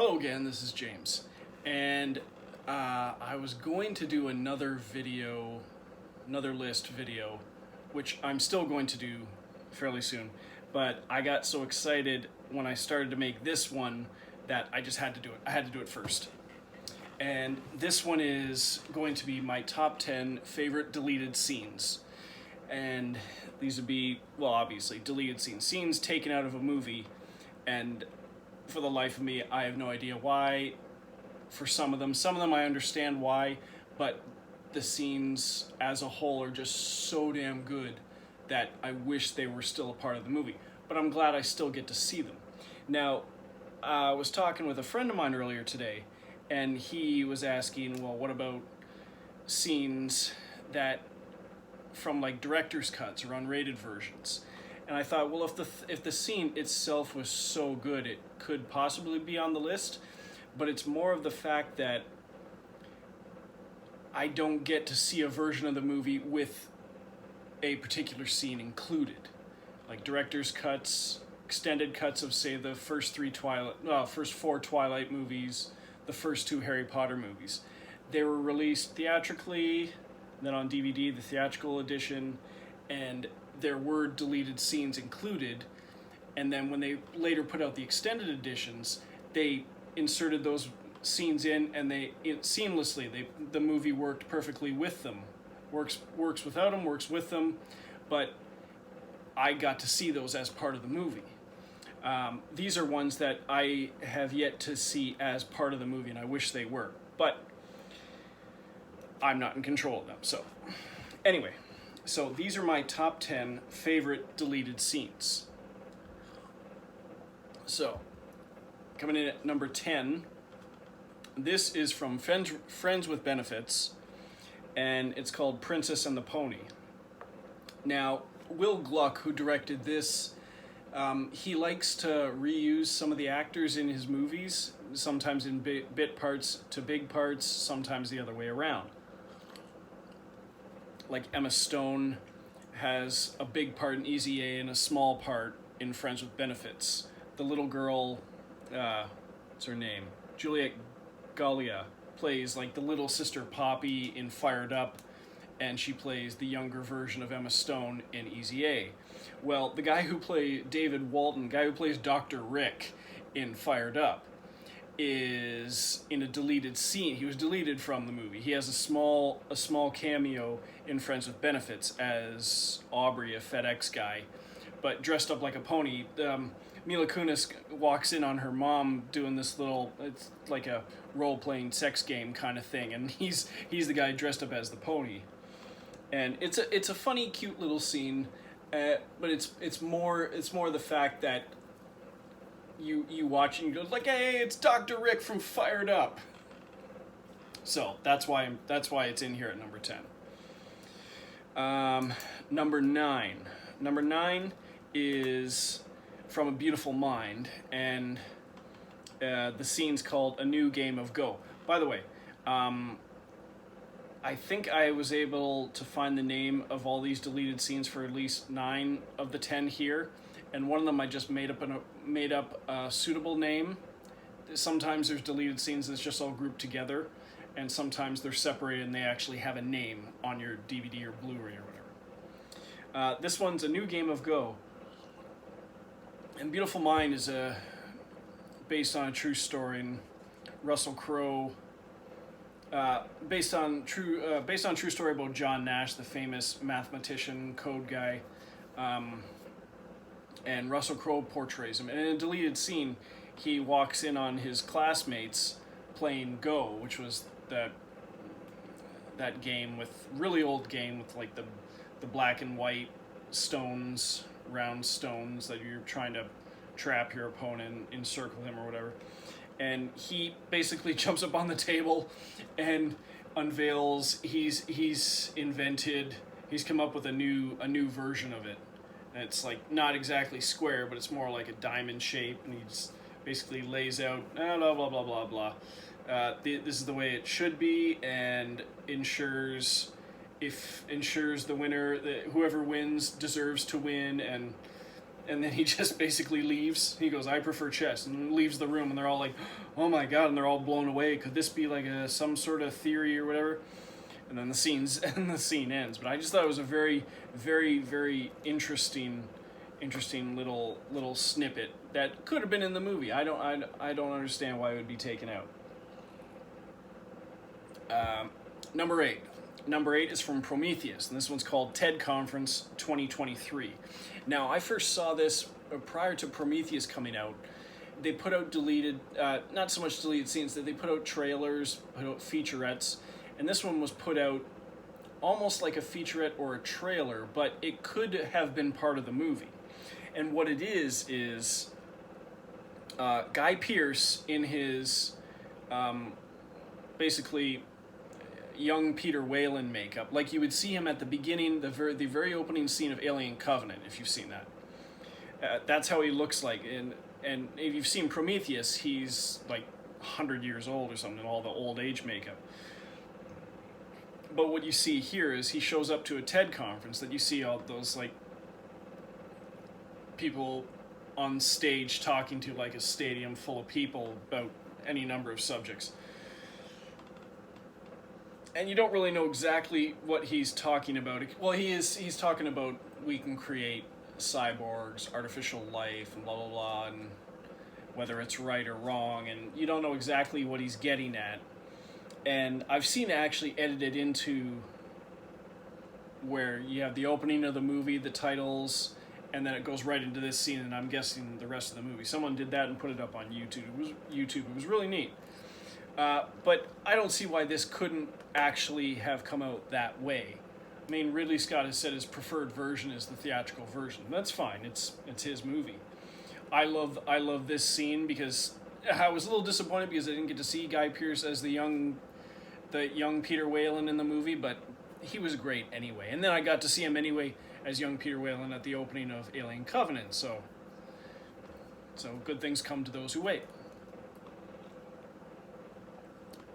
Hello again, this is James, and I was going to do another list video, which I'm still going to do fairly soon, but I got so excited when I started to make this one that I just had to do it. I had to do it first. And this one is going to be my top 10 favorite deleted scenes. And these would be, well, obviously, deleted scenes taken out of a movie, and for the life of me, I have no idea why. For some of them I understand why, but the scenes as a whole are just so damn good that I wish they were still a part of the movie. But I'm glad I still get to see them. Now, I was talking with a friend of mine earlier today, and he was asking, well, what about scenes that from like director's cuts or unrated versions? And I thought, well, if the scene itself was so good, it could possibly be on the list, but it's more of the fact that I don't get to see a version of the movie with a particular scene included. Like director's cuts, extended cuts of, say, the first four Twilight movies, the first two Harry Potter movies. They were released theatrically, then on DVD, the theatrical edition, and there were deleted scenes included, and then when they later put out the extended editions, they inserted those scenes in, and the movie worked perfectly with them. Works without them, works with them, but I got to see those as part of the movie. These are ones that I have yet to see as part of the movie, and I wish they were, but I'm not in control of them. So anyway, so these are my top 10 favorite deleted scenes. So, coming in at number 10, this is from Friends with Benefits, and it's called Princess and the Pony. Now, Will Gluck, who directed this, he likes to reuse some of the actors in his movies, sometimes in bit parts to big parts, sometimes the other way around. Like Emma Stone has a big part in Easy A and a small part in Friends with Benefits. The little girl, what's her name? Juliet Gallia plays like the little sister Poppy in Fired Up, and she plays the younger version of Emma Stone in Easy A. Well, the guy who plays David Walton, guy who plays Dr. Rick in Fired Up, is in a deleted scene. He was deleted from the movie. He has a small cameo in Friends with Benefits as Aubrey, a FedEx guy, but dressed up like a pony. Mila Kunis walks in on her mom doing this it's like a role-playing sex game kind of thing, and he's the guy dressed up as the pony. And it's a funny, cute little scene, but it's more the fact that you watch and you go like, hey, it's Dr. Rick from Fired Up. So that's why it's in here at number 10. Number 9. Number 9 is From a Beautiful Mind, and the scene's called A New Game of Go. By the way, I think I was able to find the name of all these deleted scenes for at least 9 of the 10 here, and one of them I just made up a suitable name. Sometimes there's deleted scenes that's just all grouped together, and sometimes they're separated and they actually have a name on your DVD or Blu-ray or whatever. This one's A New Game of Go. And Beautiful Mind is based on a true story, and Russell Crowe, based on true story about John Nash, the famous mathematician, code guy, and Russell Crowe portrays him. And in a deleted scene, he walks in on his classmates playing Go, which was that game really old game with like the black and white stones, round stones that you're trying to trap your opponent, encircle him or whatever. And he basically jumps up on the table and unveils he's come up with a new version of it. And it's like not exactly square, but it's more like a diamond shape, and he just basically lays out blah blah blah blah blah. This is the way it should be, and ensures the winner that whoever wins deserves to win, and and then he just basically leaves. He goes, I prefer chess, and leaves the room, and they're all like, oh my god, and they're all blown away. Could this be like some sort of theory or whatever? And then the scene ends. But I just thought it was a very, very, very interesting little snippet that could have been in the movie. I don't understand why it would be taken out. Number 8. Number 8 is from Prometheus, and this one's called TED Conference 2023. Now, I first saw this prior to Prometheus coming out. They put out deleted, not so much deleted scenes, that they put out trailers, put out featurettes, and this one was put out almost like a featurette or a trailer, but it could have been part of the movie. And what it is Guy Pearce in his basically young Peter Whalen makeup, like you would see him at the beginning, the very opening scene of Alien Covenant, if you've seen that. That's how he looks like. And if you've seen Prometheus, he's like 100 years old or something, all the old age makeup. But what you see here is he shows up to a TED conference that you see all those like people on stage talking to like a stadium full of people about any number of subjects. And you don't really know exactly what he's talking about. Well, he's talking about we can create cyborgs, artificial life, and blah, blah, blah, and whether it's right or wrong, and you don't know exactly what he's getting at. And I've seen it actually edited into where you have the opening of the movie, the titles, and then it goes right into this scene, and I'm guessing the rest of the movie. Someone did that and put it up on YouTube. It was really neat. But I don't see why this couldn't actually have come out that way. I mean, Ridley Scott has said his preferred version is the theatrical version. That's fine. It's his movie. I love this scene because I was a little disappointed because I didn't get to see Guy Pearce as the young Peter Whalen in the movie, but he was great anyway. And then I got to see him anyway as young Peter Whalen at the opening of Alien Covenant. So good things come to those who wait.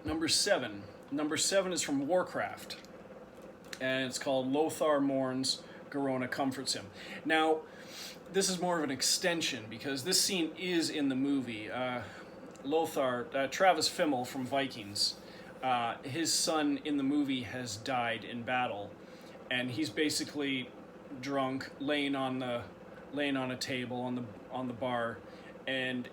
Number 7. Number 7 is from Warcraft, and it's called Lothar Mourns, Garona Comforts Him. Now, this is more of an extension because this scene is in the movie. Lothar, Travis Fimmel from Vikings, his son in the movie has died in battle, and he's basically drunk, laying on a table on the bar, and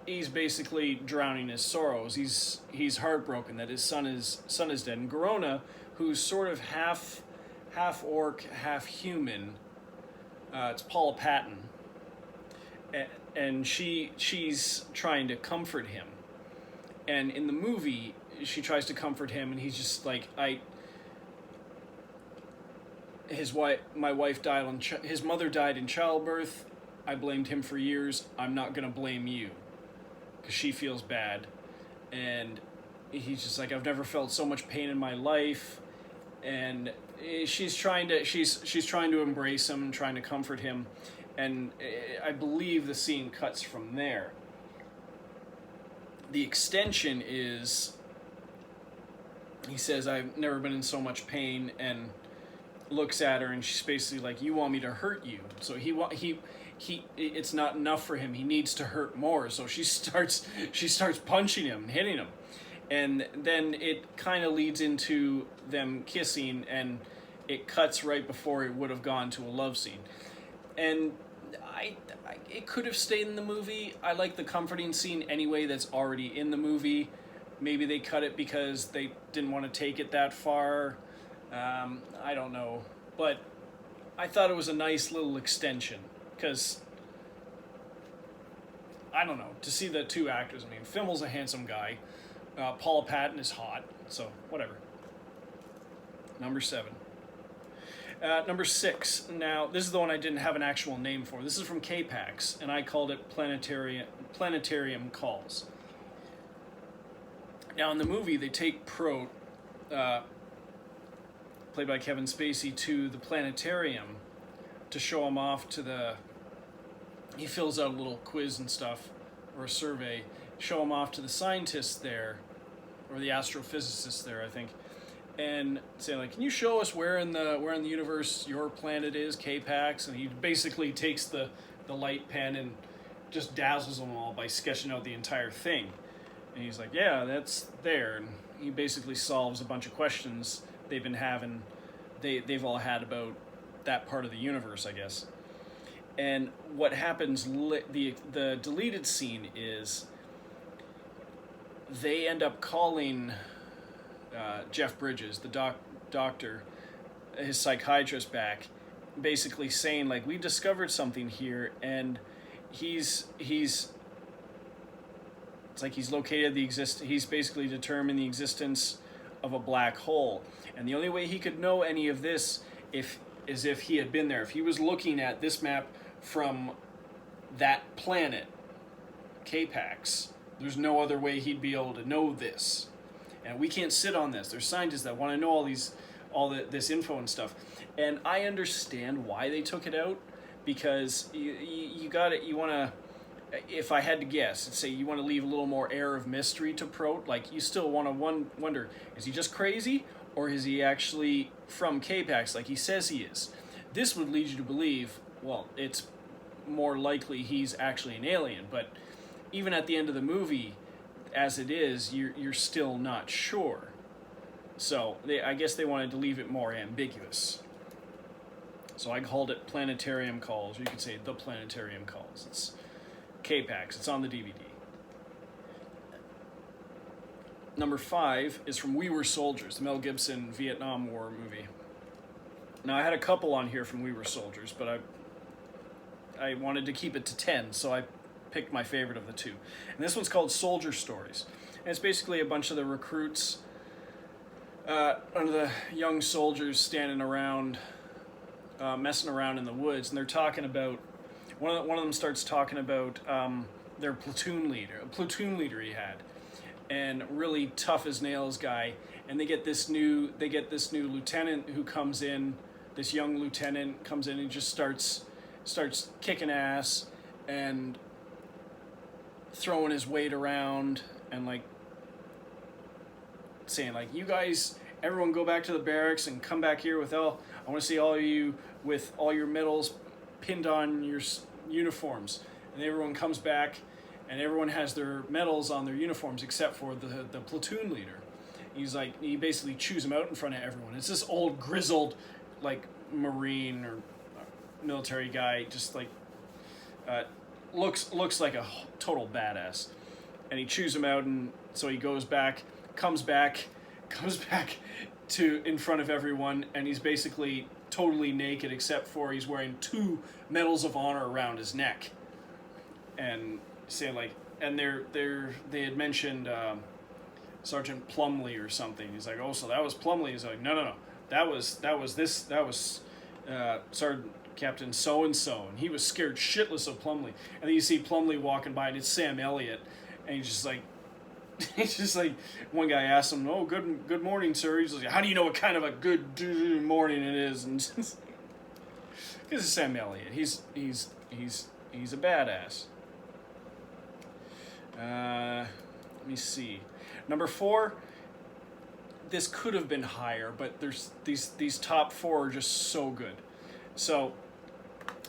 he's basically drowning his sorrows. He's heartbroken that his son is dead. And Garona, who's sort of half orc, half human, it's Paula Patton, and she's trying to comfort him. And in the movie, she tries to comfort him, and he's just like, my wife died his mother died in childbirth. I blamed him for years. I'm not gonna blame you, because she feels bad. And he's just like, I've never felt so much pain in my life. And she's trying to embrace him, trying to comfort him, and I believe the scene cuts from there. The extension is, he says, I've never been in so much pain, and looks at her, and she's basically like, you want me to hurt you. So he it's not enough for him. He needs to hurt more. So she starts punching him, hitting him. And then it kind of leads into them kissing, and it cuts right before it would have gone to a love scene. And it could have stayed in the movie. I like the comforting scene anyway that's already in the movie. Maybe they cut it because they didn't want to take it that far. I don't know. But I thought it was a nice little extension because, I don't know, to see the two actors. I mean, Fimmel's a handsome guy. Paula Patton is hot, so whatever. Number 7. Number 6. Now, this is the one I didn't have an actual name for. This is from K-Pax, and I called it Planetarium Calls. Now, in the movie, they take Prot, played by Kevin Spacey, to the planetarium to show him off to the... He fills out a little quiz and stuff, or a survey, show him off to the scientists there, or the astrophysicists there, I think, and say, like, can you show us where in the universe your planet is, K-Pax? And he basically takes the the light pen and just dazzles them all by sketching out the entire thing. And he's like, yeah, that's there. And he basically solves a bunch of questions they've been having, they've all had about that part of the universe, I guess. And what happens, the deleted scene is they end up calling Jeff Bridges, the doctor, his psychiatrist, back, basically saying, like, we discovered something here, and he's it's like he's located he's basically determined the existence of a black hole, and the only way he could know any of this is if he had been there. If he was looking at this map from that planet, K-Pax, there's no other way he'd be able to know this. And we can't sit on this. There's scientists that want to know this info and stuff. And I understand why they took it out, because you got it. You want to, if I had to guess, say you want to leave a little more air of mystery to Prot. Like, you still want to wonder, is he just crazy, or is he actually from K-Pax like he says he is? This would lead you to believe, well, it's more likely he's actually an alien. But even at the end of the movie, as it is, you're still not sure. So I guess they wanted to leave it more ambiguous. So I called it Planetarium Calls, or you could say The Planetarium Calls. It's K-Pax. It's on the DVD. Number 5 is from We Were Soldiers, the Mel Gibson Vietnam War movie. Now, I had a couple on here from We Were Soldiers, but I wanted to keep it to 10, so I picked my favorite of the two. And this one's called Soldier Stories. And it's basically a bunch of the recruits, under the young soldiers standing around, messing around in the woods, and they're talking about, one of them starts talking about their platoon leader he had, and really tough as nails guy, and they get this new lieutenant who comes in, this young lieutenant comes in and just starts kicking ass and throwing his weight around and like saying, like, you guys, everyone go back to the barracks and come back here I want to see all of you with all your medals pinned on your uniforms. And everyone comes back and everyone has their medals on their uniforms except for the platoon leader. He's like, he basically chews them out in front of everyone. It's this old grizzled, like, Marine or military guy, just like looks like a total badass, and he chews him out, and so he comes back to in front of everyone, and he's basically totally naked except for he's wearing 2 medals of honor around his neck, and say, like, and they had mentioned Sergeant Plumley or something. He's like, oh, so that was Plumley. He's like, no, that was Sergeant Captain so-and-so, and he was scared shitless of Plumley. And then you see Plumley walking by, and it's Sam Elliott, and he's just like, one guy asks him, oh, good morning, sir. He's like, how do you know what kind of a good morning it is? And because it's Sam Elliott, he's a badass. Let me see. Number 4. This could have been higher, but there's these top 4 are just so good. So,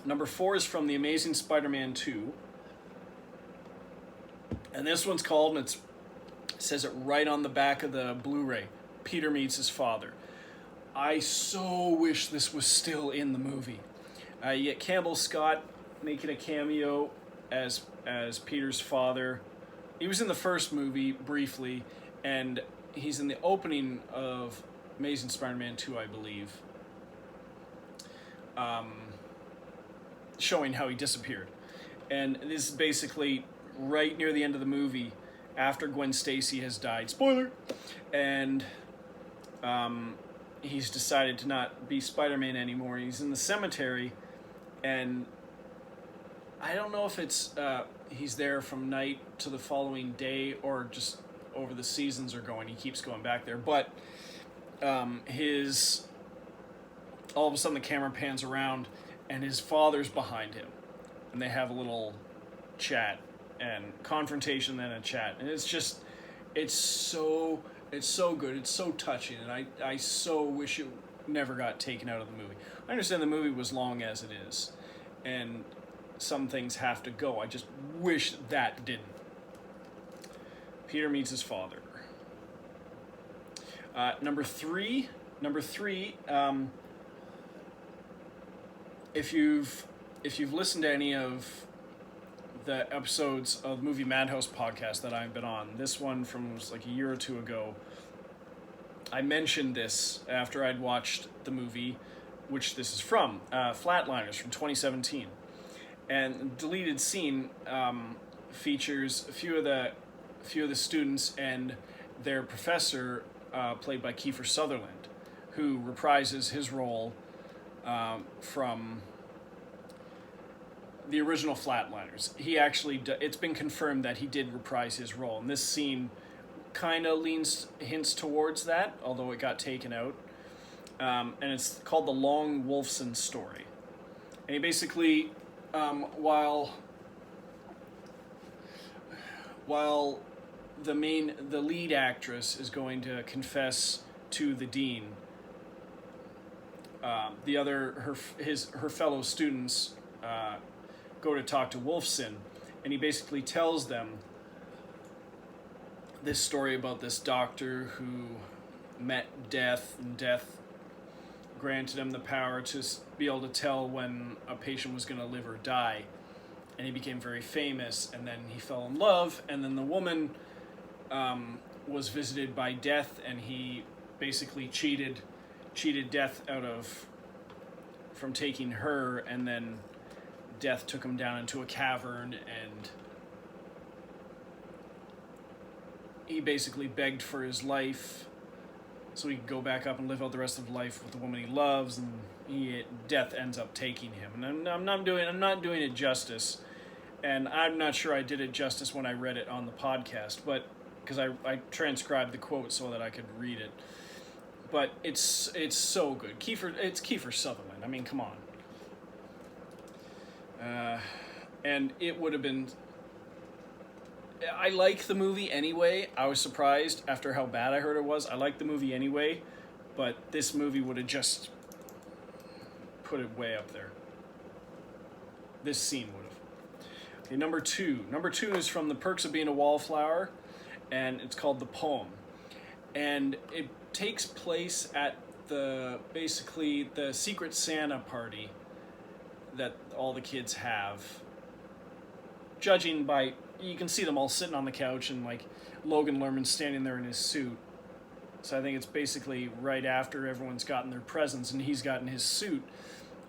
number 4 is from The Amazing Spider-Man 2. And this one's called, and it says it right on the back of the Blu-ray, Peter Meets His Father. I so wish this was still in the movie. You get Campbell Scott making a cameo as Peter's father. He was in the first movie briefly, and he's in the opening of Amazing Spider-Man 2, I believe, showing how he disappeared. And this is basically right near the end of the movie, after Gwen Stacy has died. Spoiler! And he's decided to not be Spider-Man anymore. He's in the cemetery, and I don't know if it's he's there from night to the following day or just over the seasons are going. He keeps going back there. But all of a sudden the camera pans around and his father's behind him. And they have a little chat and confrontation, then a chat. And it's so good. It's so touching. And I so wish it never got taken out of the movie. I understand the movie was long as it is. And some things have to go. I just wish that didn't. Peter meets his father. Number three. If you've listened to any of the episodes of Movie Madhouse podcast that I've been on, this one from like a year or two ago, I mentioned this after I'd watched the movie, which this is from, Flatliners from 2017. And the deleted scene features a few of the students and their professor, played by Kiefer Sutherland, who reprises his role from the original Flatliners. He actually, it's been confirmed that he did reprise his role, and this scene kind of hints towards that, although it got taken out. And it's called The Long Wolfson Story. And he basically, while the lead actress is going to confess to the dean, her fellow students go to talk to Wolfson, and he basically tells them this story about this doctor who met death, and death granted him the power to be able to tell when a patient was going to live or die. And he became very famous, and then he fell in love, and then the woman was visited by death, and he basically cheated death from taking her, and then death took him down into a cavern, and he basically begged for his life so he could go back up and live out the rest of life with the woman he loves, and death ends up taking him. And I'm not doing it justice, and I'm not sure I did it justice when I read it on the podcast, but because I transcribed the quote so that I could read it. But it's so good. It's Kiefer Sutherland. I mean, come on. And it would have been... I like the movie anyway. I was surprised after how bad I heard it was. I like the movie anyway, but this movie would have just put it way up there. This scene would have. Okay, number two. Number 2 is from The Perks of Being a Wallflower, and it's called The Poem. And it takes place at basically the Secret Santa party that all the kids have. Judging by, you can see them all sitting on the couch, and like Logan Lerman's standing there in his suit. So I think it's basically right after everyone's gotten their presents and he's gotten his suit,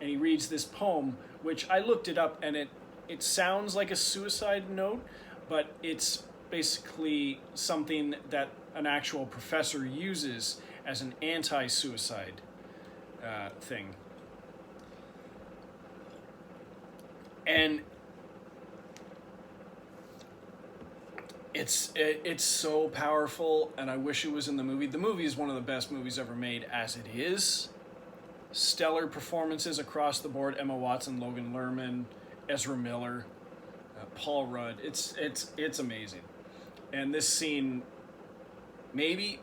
and he reads this poem, which I looked it up, and it sounds like a suicide note, but it's basically something that an actual professor uses as an anti-suicide thing. And it's so powerful, and I wish it was in the movie. The movie is one of the best movies ever made as it is. Stellar performances across the board. Emma Watson, Logan Lerman, Ezra Miller, Paul Rudd. It's amazing. And this scene, maybe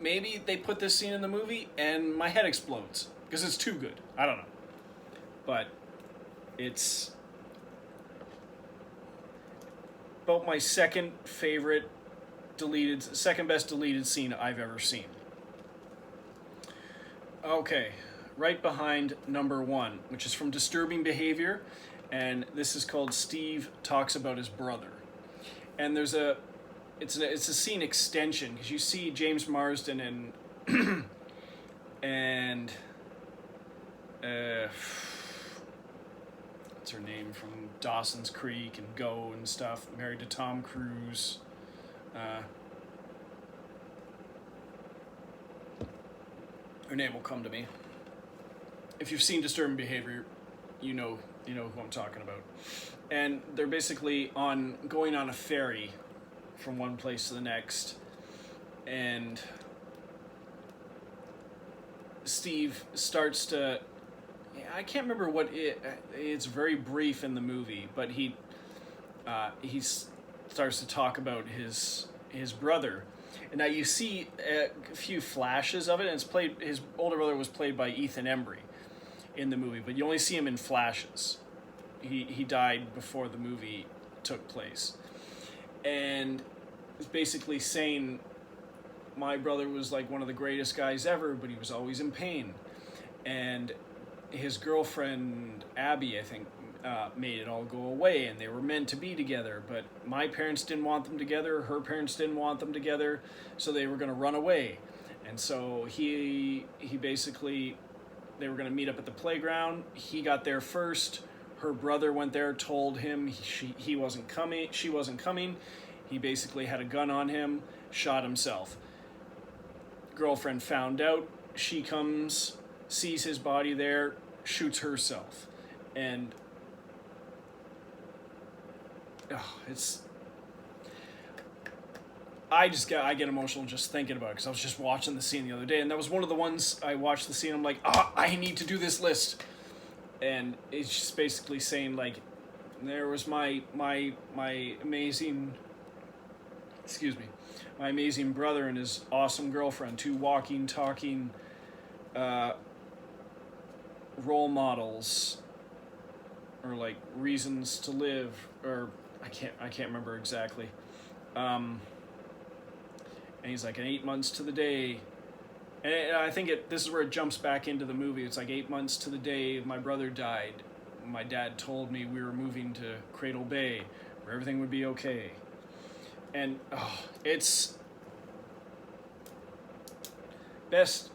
they put this scene in the movie and my head explodes because it's too good. I don't know. But it's about my second best deleted scene I've ever seen. Okay, right behind number 1, which is from Disturbing Behavior, and this is called Steve Talks About His Brother. And it's a scene extension, because you see James Marsden and what's her name from Dawson's Creek and Go and stuff, married to Tom Cruise. Her name will come to me. If you've seen Disturbing Behavior, you know who I'm talking about. And they're basically going on a ferry from one place to the next, and Steve starts to... I can't remember what it's very brief in the movie, but he starts to talk about his brother. And now you see a few flashes of it, and his older brother was played by Ethan Embry in the movie, but you only see him in flashes. He died before the movie took place. And was basically saying my brother was like one of the greatest guys ever, but he was always in pain. And his girlfriend, Abby, I think, made it all go away, and they were meant to be together, but my parents didn't want them together, her parents didn't want them together, so they were going to run away. And so he basically, they were going to meet up at the playground. He got there first. Her brother went there, told him she wasn't coming. He basically had a gun on him, shot himself. Girlfriend found out. She comes, sees his body there, shoots herself. And I get emotional just thinking about it, because I was just watching the scene the other day, and that was one of the ones I watched the scene. I'm like, I need to do this list. And it's just basically saying, like, there was my amazing, my amazing brother and his awesome girlfriend, two walking, talking role models, or like reasons to live, or I can't remember exactly. And he's like, 8 months to the day. And I think this is where it jumps back into the movie. It's like 8 months to the day my brother died. My dad told me we were moving to Cradle Bay, where everything would be okay. And it's best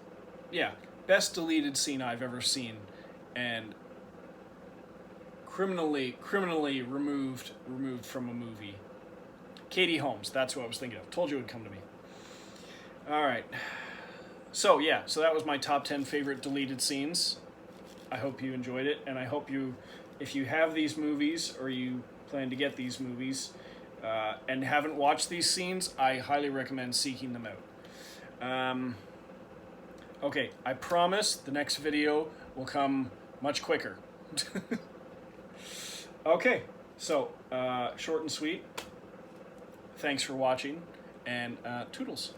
deleted scene I've ever seen, and criminally removed from a movie. Katie Holmes, that's who I was thinking of. Told you it would come to me. All right. So that was my top 10 favorite deleted scenes. I hope you enjoyed it, and I hope if you have these movies, or you plan to get these movies, and haven't watched these scenes, I highly recommend seeking them out. Okay, I promise the next video will come much quicker. Okay, so short and sweet. Thanks for watching, and toodles.